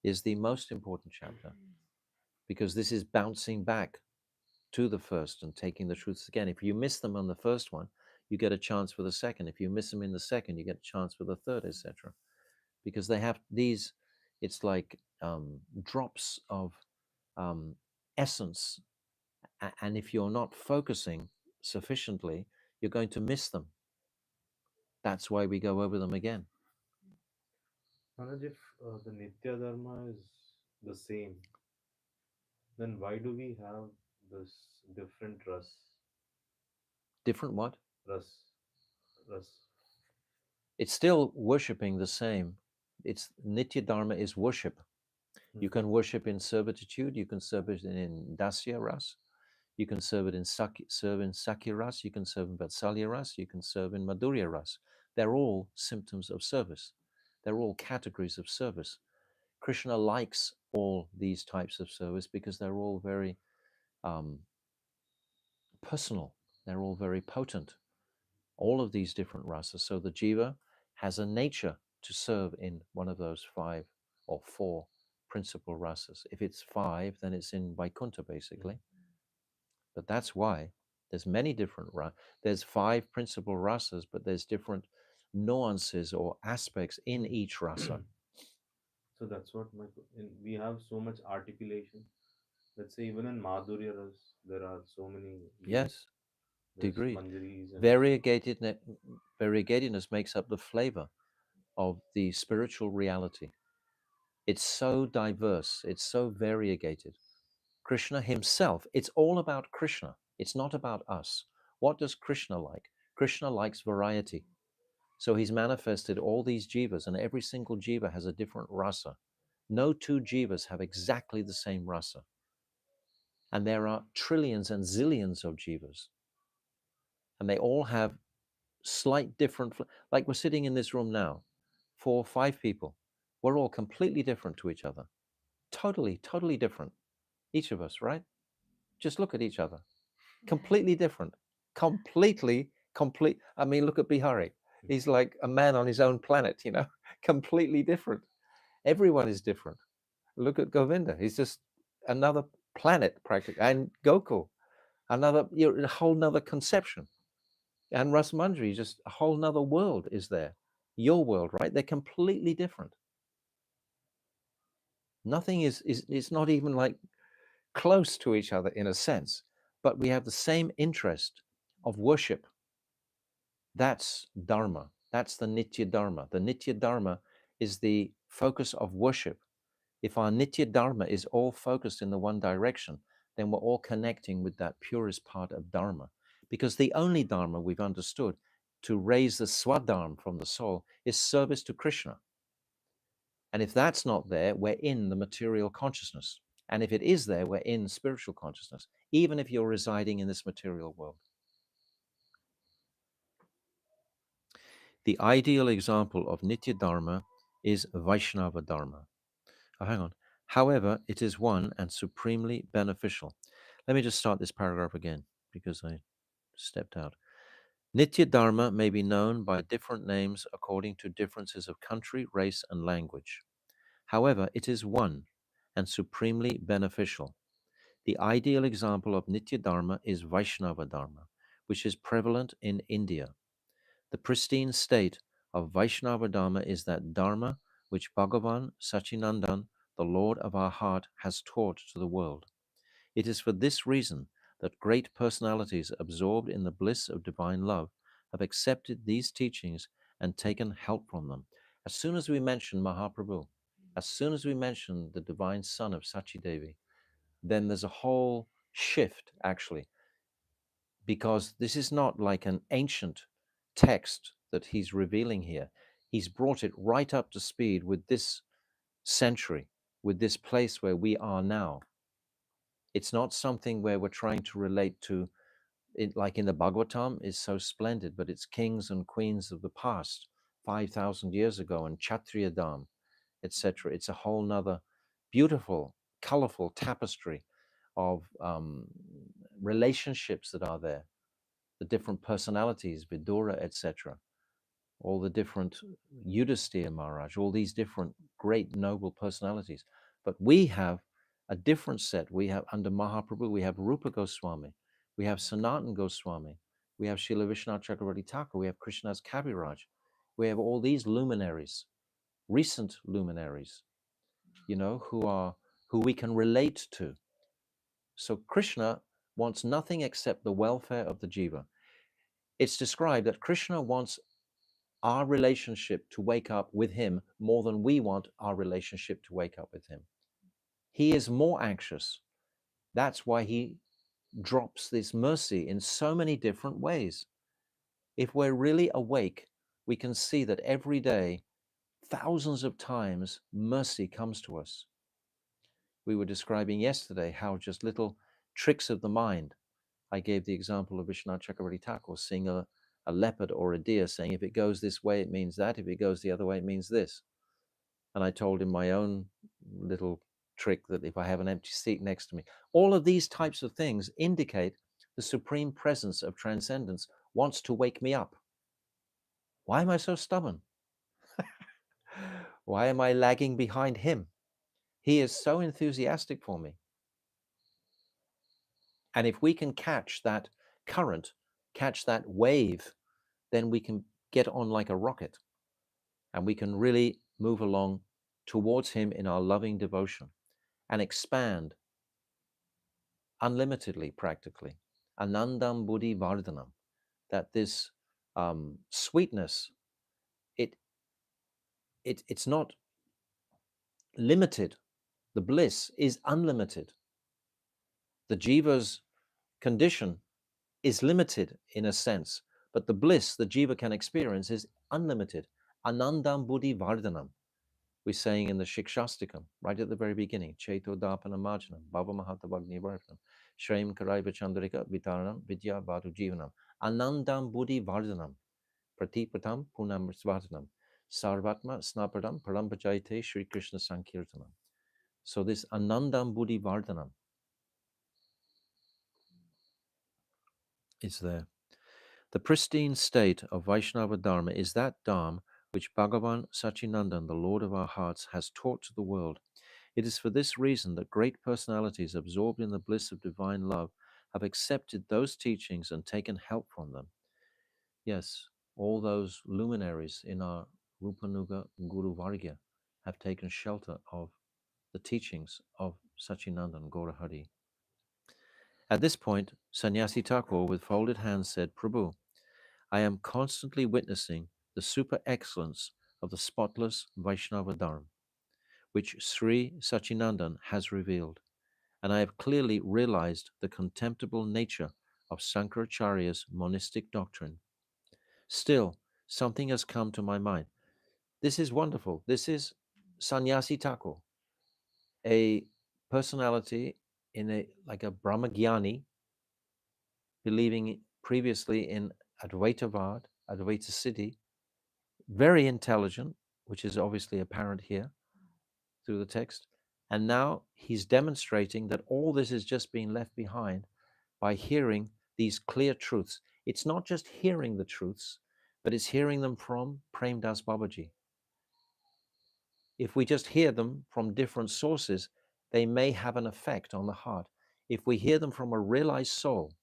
is the most important chapter, because this is bouncing back to the first and taking the truths again. If you miss them on the first one, you get a chance for the second. If you miss them in the second, you get a chance for the third, etc. Because they have these, it's like drops of essence. And if you're not focusing sufficiently, you're going to miss them. That's why we go over them again. Manoj, if the Nitya Dharma is the same, then why do we have this different Different what? ras, ras? It's still worshipping the same. It's Nitya Dharma is worship. You can worship in servitude, you can serve it in Dasya Ras, you can serve in Sakya Ras, you can serve in Vatsalya Ras, you can serve in Madhurya Ras. They're all symptoms of service. They're all categories of service. Krishna likes all these types of service because they're all very um, personal. They're all very potent. All of these different rasas. So the jiva has a nature to serve in one of those 5 or 4 principal rasas. If it's 5, then it's in Vaikuntha basically. But that's why there's many different there's 5 principal rasas, but there's different nuances or aspects in each rasa. So that's what we have so much articulation. Let's say even in Madhurya Ras, there are so many Yes, there's agreed. manjaris and Variegatedness makes up the flavor of the spiritual reality. It's so diverse, it's so variegated. Krishna himself, it's all about Krishna. It's not about us. What does Krishna like? Krishna likes variety. So he's manifested all these jivas, and every single jiva has a different rasa. No 2 jivas have exactly the same rasa. And there are trillions and zillions of jivas. And they all have slight different, like we're sitting in this room now, 4 or 5 people. We're all completely different to each other. Totally different. Each of us, right? Just look at each other. Completely different. Complete. I mean, look at Bihari. He's like a man on his own planet, completely different. Everyone is different. Look at Govinda. He's just another planet practically. And Gokul, a whole nother conception. And Rasmanjari, just a whole nother world is there. Your world, right? They're completely different. Nothing is it's not even like close to each other in a sense, but we have the same interest of worship. That's Dharma. That's the Nitya Dharma. The Nitya Dharma is the focus of worship. If our Nitya Dharma is all focused in the one direction, then we're all connecting with that purest part of Dharma. Because the only Dharma we've understood to raise the Swadharma from the soul is service to Krishna. And if that's not there, we're in the material consciousness. And if it is there, we're in spiritual consciousness, even if you're residing in this material world. The ideal example of Nitya Dharma is Vaishnava Dharma. Oh, hang on. However, it is one and supremely beneficial. Let me just start this paragraph again because I stepped out. Nitya Dharma may be known by different names according to differences of country, race, and language. However, it is one and supremely beneficial. The ideal example of Nitya Dharma is Vaishnava Dharma, which is prevalent in India. The pristine state of Vaishnava Dharma is that Dharma which Bhagavan Sachinandan, the Lord of our heart, has taught to the world. It is for this reason that great personalities absorbed in the bliss of divine love have accepted these teachings and taken help from them. As soon as we mention Mahaprabhu, as soon as we mention the divine son of Sachi Devi, then there's a whole shift actually, because this is not like an ancient text that he's revealing here. He's brought it right up to speed with this century, with this place where we are now. It's not something where we're trying to relate to it, like in the Bhagavatam is so splendid, but it's kings and queens of the past, 5,000 years ago, and Kshatriyadam, etc. It's a whole nother beautiful, colorful tapestry of relationships that are there, the different personalities, Vidura, etc., all the different Yudhisthira Maharaj, all these different great noble personalities. But we have a different set. We have under Mahaprabhu, we have Rupa Goswami, we have Sanatan Goswami, we have Srila Vishwanath Chakravarti Thakur, we have Krishnadas Kaviraj, we have all these luminaries, recent luminaries, who we can relate to. So Krishna wants nothing except the welfare of the jiva. It's described that Krishna wants our relationship to wake up with him more than we want our relationship to wake up with him. He is more anxious. That's why he drops this mercy in so many different ways. If we're really awake, we can see that every day, thousands of times, mercy comes to us. We were describing yesterday how just little tricks of the mind. I gave the example of Vishwanath Chakravarti Thakur seeing a leopard or a deer, saying, if it goes this way, it means that. If it goes the other way, it means this. And I told him my own little trick that if I have an empty seat next to me, all of these types of things indicate the supreme presence of transcendence wants to wake me up. Why am I so stubborn? Why am I lagging behind him? He is so enthusiastic for me. And if we can catch that current, catch that wave, then we can get on like a rocket and we can really move along towards him in our loving devotion and expand unlimitedly, practically. Anandam Buddhi Vardhanam, that this sweetness, it's not limited. The bliss is unlimited. The jiva's condition is limited in a sense, but the bliss the jiva can experience is unlimited. Anandam Buddhi Vardhanam. We're saying in the Shikshastikam, right at the very beginning, Cheto Dapana Marjanam, Bhava Mahatavagni Vartanam, Shrem Karaiva Chandrika Vitaranam, Vidya Vadu Jivanam, Anandam Buddhi Vardhanam, Pratipatam Punam Svatanam, Sarvatma Snapadam Parampajayate Sri Krishna Sankirtanam. So this Anandam Buddhi Vardhanam is there. The pristine state of Vaishnava Dharma is that Dharma which Bhagavan Sachinandan, the Lord of our hearts, has taught to the world. It is for this reason that great personalities absorbed in the bliss of divine love have accepted those teachings and taken help from them. Yes, all those luminaries in our Rupanuga Guru Vargya have taken shelter of the teachings of Sachinandan Gaurahari. At this point, Sannyasi Thakur, with folded hands, said, Prabhu, I am constantly witnessing the super excellence of the spotless Vaishnava Dharma, which Sri Sachinandan has revealed, and I have clearly realized the contemptible nature of Sankaracharya's monistic doctrine. Still, something has come to my mind. This is wonderful. This is Sannyasi Thakur, a personality in a like a Brahmagyani, believing previously in Advaitavad, Advaita Siddhi, very intelligent, which is obviously apparent here through the text. And now he's demonstrating that all this is just being left behind by hearing these clear truths. It's not just hearing the truths, but it's hearing them from Prem Das Babaji. If we just hear them from different sources, they may have an effect on the heart. If we hear them from a realized soul,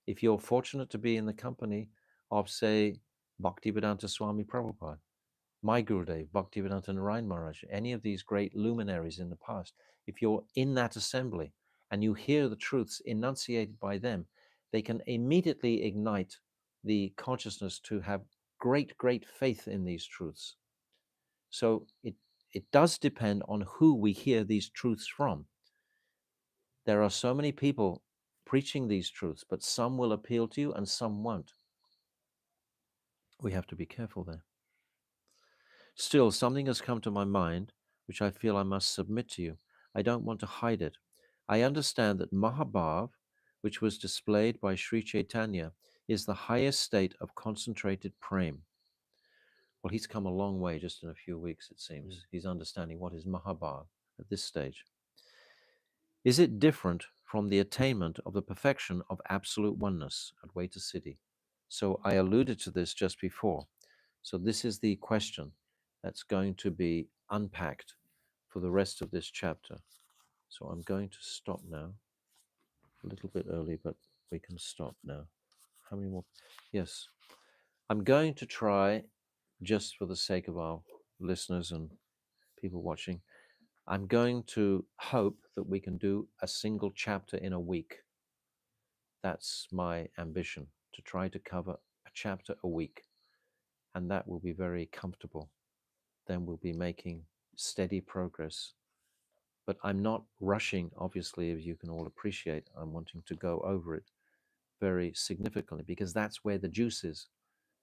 if you're fortunate to be in the company of, say, Bhaktivedanta Swami Prabhupada, my Gurudev, Bhaktivedanta Narayan Maharaj, any of these great luminaries in the past, if you're in that assembly and you hear the truths enunciated by them, they can immediately ignite the consciousness to have great, great faith in these truths. So it does depend on who we hear these truths from. There are so many people preaching these truths, but some will appeal to you and some won't. We have to be careful there. Still, something has come to my mind, which I feel I must submit to you. I don't want to hide it. I understand that Mahabhav, which was displayed by Sri Chaitanya, is the highest state of concentrated prem. Well, he's come a long way just in a few weeks, it seems. He's understanding what is Mahabhav at this stage. Is it different from the attainment of the perfection of absolute oneness at Advaita Siddhi? So I alluded to this just before. So this is the question that's going to be unpacked for the rest of this chapter. So I'm going to stop now. A little bit early, but we can stop now. How many more? Yes. I'm going to try, just for the sake of our listeners and people watching, I'm going to hope that we can do a single chapter in a week. That's my ambition, to try to cover a chapter a week. And that will be very comfortable. Then we'll be making steady progress. But I'm not rushing, obviously, as you can all appreciate. I'm wanting to go over it very significantly because that's where the juice is.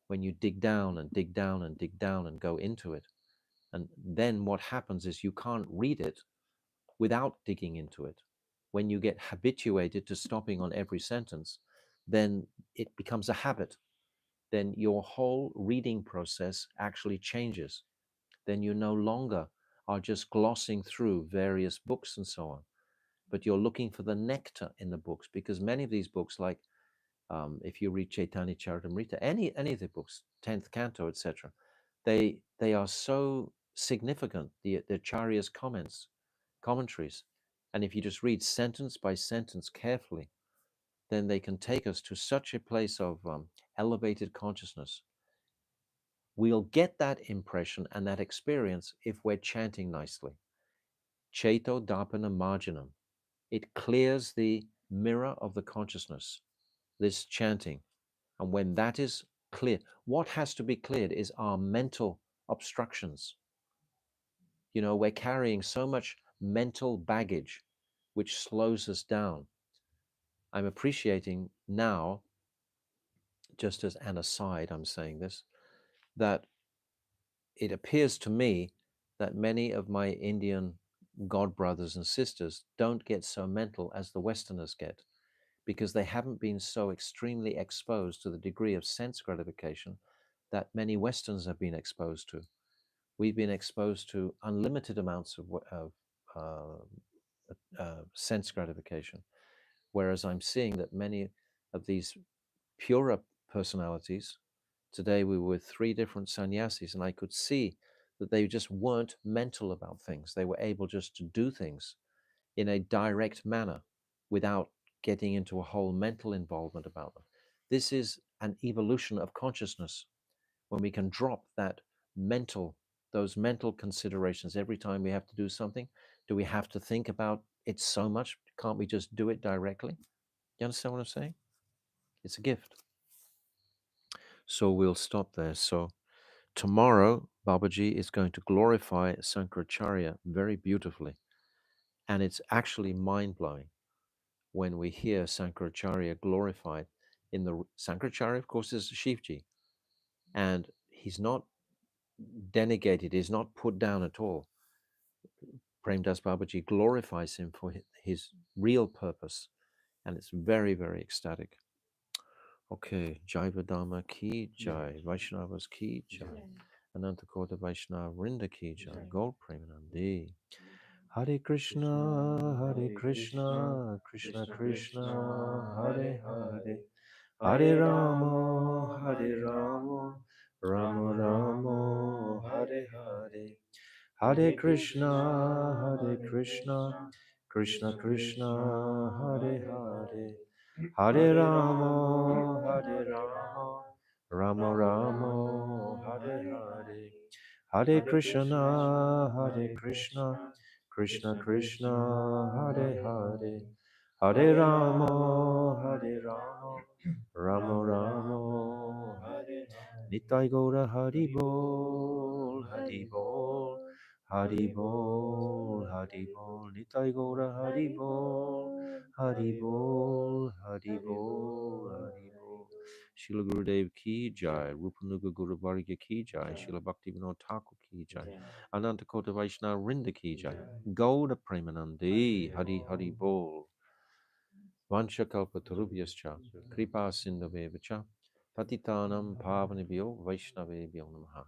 When you dig down and dig down and dig down and go into it. And then what happens is you can't read it without digging into it. When you get habituated to stopping on every sentence, then it becomes a habit. then your whole reading process actually changes. Then you no longer are just glossing through various books and so on, but you're looking for the nectar in the books, because many of these books, like if you read Chaitanya Charitamrita, any of the books, 10th Canto, etc., they are so significant, the Acharya's commentaries. And if you just read sentence by sentence carefully, then they can take us to such a place of elevated consciousness. We'll get that impression and that experience if we're chanting nicely. Chaito Dapana Marjanam. It clears the mirror of the consciousness, this chanting. And when that is clear, what has to be cleared is our mental obstructions. You know, we're carrying so much mental baggage, which slows us down. I'm appreciating now, just as an aside, I'm saying this, that it appears to me that many of my Indian god brothers and sisters don't get so mental as the Westerners get, because they haven't been so extremely exposed to the degree of sense gratification that many Westerns have been exposed to. We've been exposed to unlimited amounts of sense gratification, whereas I'm seeing that many of these purer personalities, today we were with three different sannyasis, and I could see that they just weren't mental about things. They were able just to do things in a direct manner without getting into a whole mental involvement about them. This is an evolution of consciousness, when we can drop those mental considerations every time we have to do something. Do we have to think about it so much? Can't we just do it directly? You understand what I'm saying? It's a gift. So we'll stop there. So tomorrow, Babaji is going to glorify Sankaracharya very beautifully. And it's actually mind blowing when we hear Sankaracharya glorified in the Sankaracharya, of course, is Shivji, and he's not denegated, he's not put down at all. Premdas Babaji glorifies him for his real purpose, and it's very, very ecstatic. Okay, Jaiva Dharma ki jai, Vaishnavas ki jai, Anantakota Vaishnava Vrinda ki jai, Gold Premanandi. Hare Krishna, Hare Krishna, Krishna Krishna, Hare Hare, Hare Rama, Hare Rama, Rama Rama, Hare Hare, Hare Krishna, Hare Krishna, Krishna Krishna, Hare Hare, Hare Rama, Hare Rama, Rama Rama, Hare Hare, Hare Krishna, Hare Krishna, Krishna Krishna, Hare Hare, Hare Rama, Hare Rama, Rama Rama, Hare Nitai Gaura Hari Bol, Hari Bol, Hari Bol, Hari Bol, Nitai Gaura Hari Bol, Hari Bol, Hari Bol, Hari Bol. Srila Gurudev ki jai, Rupanuga Guru Varga ki jai, Srila Bhakti Vinod Thakur ki jai, Ananta Kota Vaishnava Rinda ki jai, Gauda Premanandi, Hari Hari Bol. Vanchakalpatarubhyascha, Kripa Sindhaveva cha, Patitanam Pavanebhyo Vaishnavebhyo Namaha.